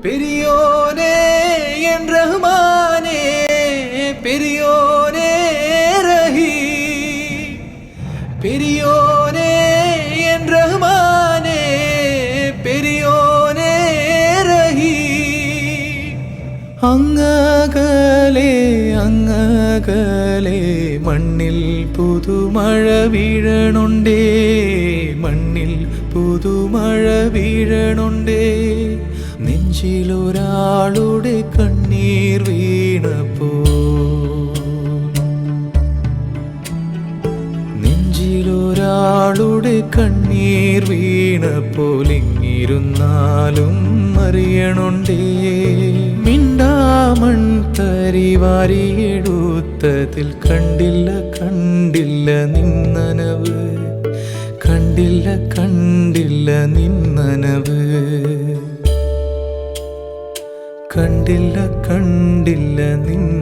பெரியோனே என் ரஹ்மானே, பெரியோனே ரஹீம், பெரியோனே என் ரஹ்மானே, பெரியோனே ரஹீம். അങ്ങകലെ അങ്ങകലെ മണ്ണിൽ പുതുമഴ വീഴണുണ്ടേ, മണ്ണിൽ പുതുമഴ വീഴണുണ്ടേ. നെഞ്ചിലൊരാളുടെ കണ്ണീർ വീണപ്പോ, നെഞ്ചിലൊരാളുടെ കണ്ണീർ വീണപ്പോൾ ഇങ്ങിരുന്നാലും അറിയണുണ്ടേ. മിണ്ടാമൺ തരി വാരിയെടുത്തതിൽ കണ്ടില്ല കണ്ടില്ല നിന്നനവ്, കണ്ടില്ല കണ്ടില്ല നിന്നനവ്, കണ്ടില്ല കണ്ടില്ല നിന്ന